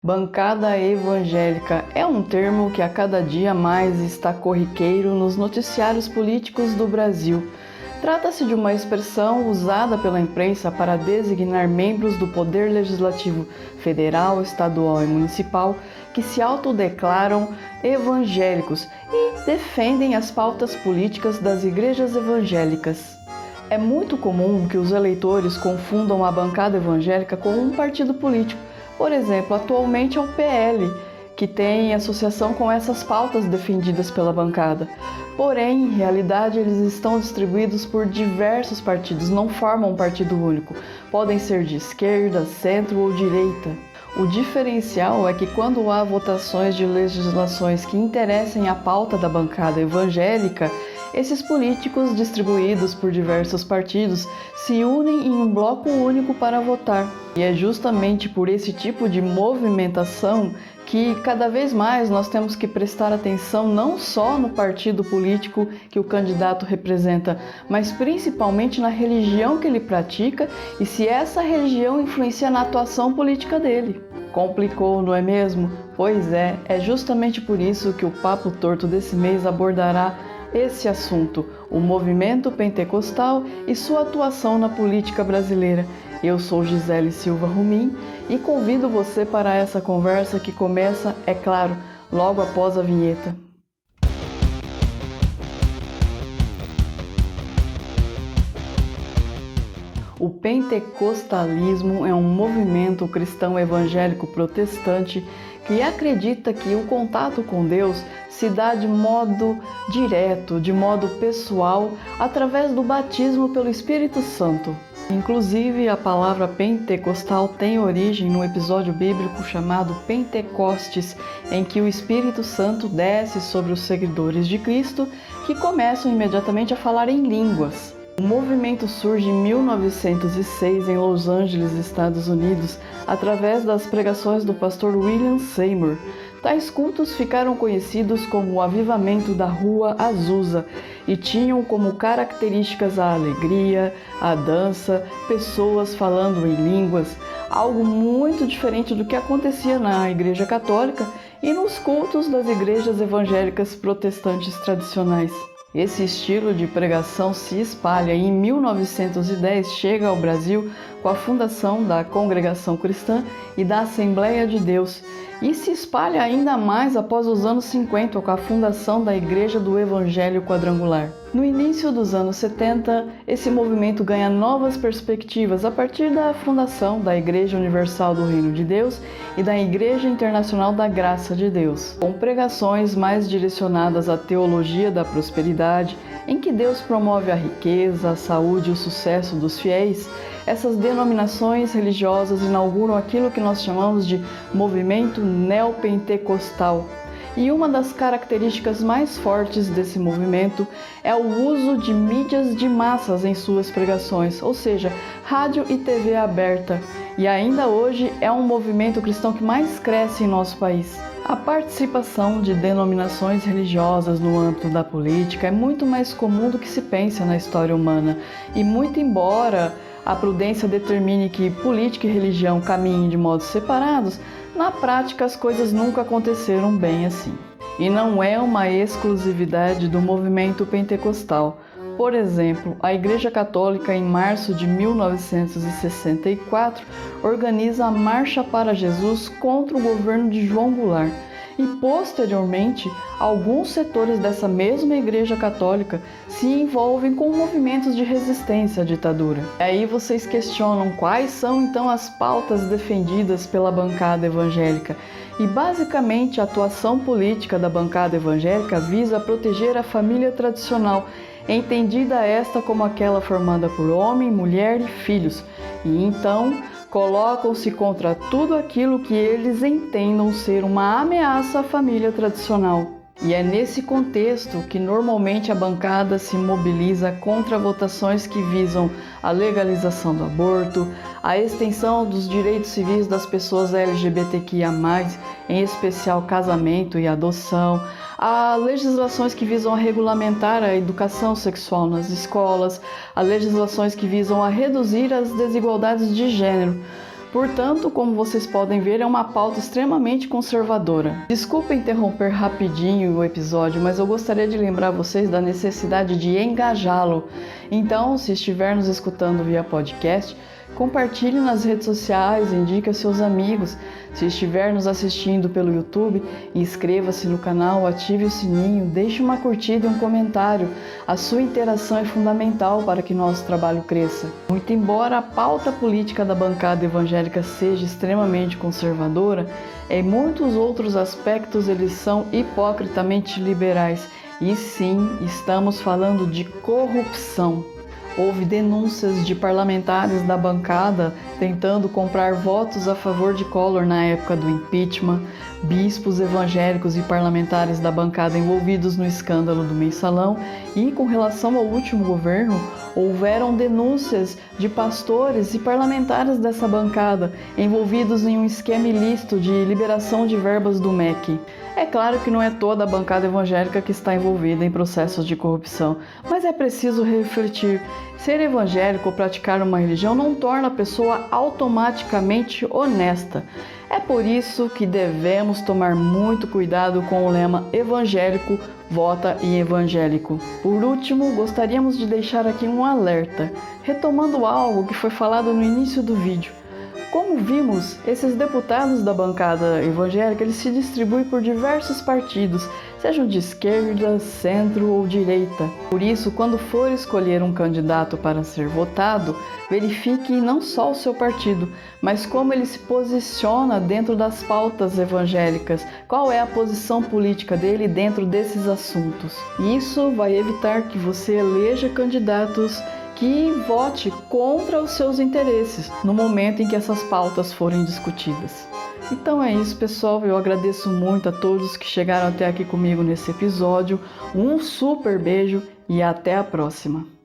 Bancada evangélica é um termo que a cada dia mais está corriqueiro nos noticiários políticos do Brasil. Trata-se de uma expressão usada pela imprensa para designar membros do Poder Legislativo federal, estadual e municipal que se autodeclaram evangélicos e defendem as pautas políticas das igrejas evangélicas. É muito comum que os eleitores confundam a bancada evangélica com um partido político. Por exemplo, atualmente é o PL, que tem associação com essas pautas defendidas pela bancada. Porém, em realidade, eles estão distribuídos por diversos partidos, não formam um partido único. Podem ser de esquerda, centro ou direita. O diferencial é que quando há votações de legislações que interessem a pauta da bancada evangélica, esses políticos, distribuídos por diversos partidos, se unem em um bloco único para votar. E é justamente por esse tipo de movimentação que cada vez mais nós temos que prestar atenção não só no partido político que o candidato representa, mas principalmente na religião que ele pratica e se essa religião influencia na atuação política dele. Complicou, não é mesmo? Pois é justamente por isso que o Papo Torto desse mês abordará esse assunto, o movimento pentecostal e sua atuação na política brasileira. Eu sou Gisele Silva Rumim e convido você para essa conversa que começa, é claro, logo após a vinheta. O pentecostalismo é um movimento cristão evangélico protestante que acredita que o contato com Deus se dá de modo direto, de modo pessoal, através do batismo pelo Espírito Santo. Inclusive, a palavra pentecostal tem origem no episódio bíblico chamado Pentecostes, em que o Espírito Santo desce sobre os seguidores de Cristo, que começam imediatamente a falar em línguas. O movimento surge em 1906 em Los Angeles, Estados Unidos, através das pregações do pastor William Seymour. Tais cultos ficaram conhecidos como o Avivamento da Rua Azusa e tinham como características a alegria, a dança, pessoas falando em línguas, algo muito diferente do que acontecia na Igreja Católica e nos cultos das igrejas evangélicas protestantes tradicionais. Esse estilo de pregação se espalha e em 1910 chega ao Brasil com a fundação da Congregação Cristã e da Assembleia de Deus e se espalha ainda mais após os anos 50 com a fundação da Igreja do Evangelho Quadrangular. No início dos anos 70, esse movimento ganha novas perspectivas a partir da fundação da Igreja Universal do Reino de Deus e da Igreja Internacional da Graça de Deus, com pregações mais direcionadas à teologia da prosperidade, em que Deus promove a riqueza, a saúde e o sucesso dos fiéis. Essas denominações religiosas inauguram aquilo que nós chamamos de movimento neopentecostal. E uma das características mais fortes desse movimento é o uso de mídias de massas em suas pregações, ou seja, rádio e TV aberta. E ainda hoje é um movimento cristão que mais cresce em nosso país. A participação de denominações religiosas no âmbito da política é muito mais comum do que se pensa na história humana. E muito embora a prudência determine que política e religião caminhem de modos separados, na prática as coisas nunca aconteceram bem assim. E não é uma exclusividade do movimento pentecostal. Por exemplo, a Igreja Católica, em março de 1964, organiza a Marcha para Jesus contra o governo de João Goulart. E, posteriormente, alguns setores dessa mesma Igreja Católica se envolvem com movimentos de resistência à ditadura. E aí vocês questionam quais são então as pautas defendidas pela bancada evangélica. E basicamente a atuação política da bancada evangélica visa proteger a família tradicional, entendida esta como aquela formada por homem, mulher e filhos. E então colocam-se contra tudo aquilo que eles entendam ser uma ameaça à família tradicional. E é nesse contexto que normalmente a bancada se mobiliza contra votações que visam a legalização do aborto, a extensão dos direitos civis das pessoas LGBTQIA+, em especial casamento e adoção, a legislações que visam a regulamentar a educação sexual nas escolas, a legislações que visam a reduzir as desigualdades de gênero. Portanto, como vocês podem ver, é uma pauta extremamente conservadora. Desculpa interromper rapidinho o episódio, mas eu gostaria de lembrar vocês da necessidade de engajá-lo. Então, se estiver nos escutando via podcast, compartilhe nas redes sociais, indique a seus amigos. Se estiver nos assistindo pelo YouTube, inscreva-se no canal, ative o sininho, deixe uma curtida e um comentário. A sua interação é fundamental para que nosso trabalho cresça. Muito embora a pauta política da bancada evangélica seja extremamente conservadora, em muitos outros aspectos eles são hipocritamente liberais. E sim, estamos falando de corrupção. Houve denúncias de parlamentares da bancada tentando comprar votos a favor de Collor na época do impeachment, bispos evangélicos e parlamentares da bancada envolvidos no escândalo do mensalão, e com relação ao último governo, houveram denúncias de pastores e parlamentares dessa bancada envolvidos em um esquema ilícito de liberação de verbas do MEC. É claro que não é toda a bancada evangélica que está envolvida em processos de corrupção, mas é preciso refletir. Ser evangélico ou praticar uma religião não torna a pessoa automaticamente honesta. É por isso que devemos tomar muito cuidado com o lema evangélico vota em evangélico. Por último, gostaríamos de deixar aqui um alerta, retomando algo que foi falado no início do vídeo. Como vimos, esses deputados da bancada evangélica eles se distribuem por diversos partidos, sejam de esquerda, centro ou direita. Por isso, quando for escolher um candidato para ser votado, verifique não só o seu partido, mas como ele se posiciona dentro das pautas evangélicas, qual é a posição política dele dentro desses assuntos. Isso vai evitar que você eleja candidatos que vote contra os seus interesses no momento em que essas pautas forem discutidas. Então é isso, pessoal. Eu agradeço muito a todos que chegaram até aqui comigo nesse episódio. Um super beijo e até a próxima!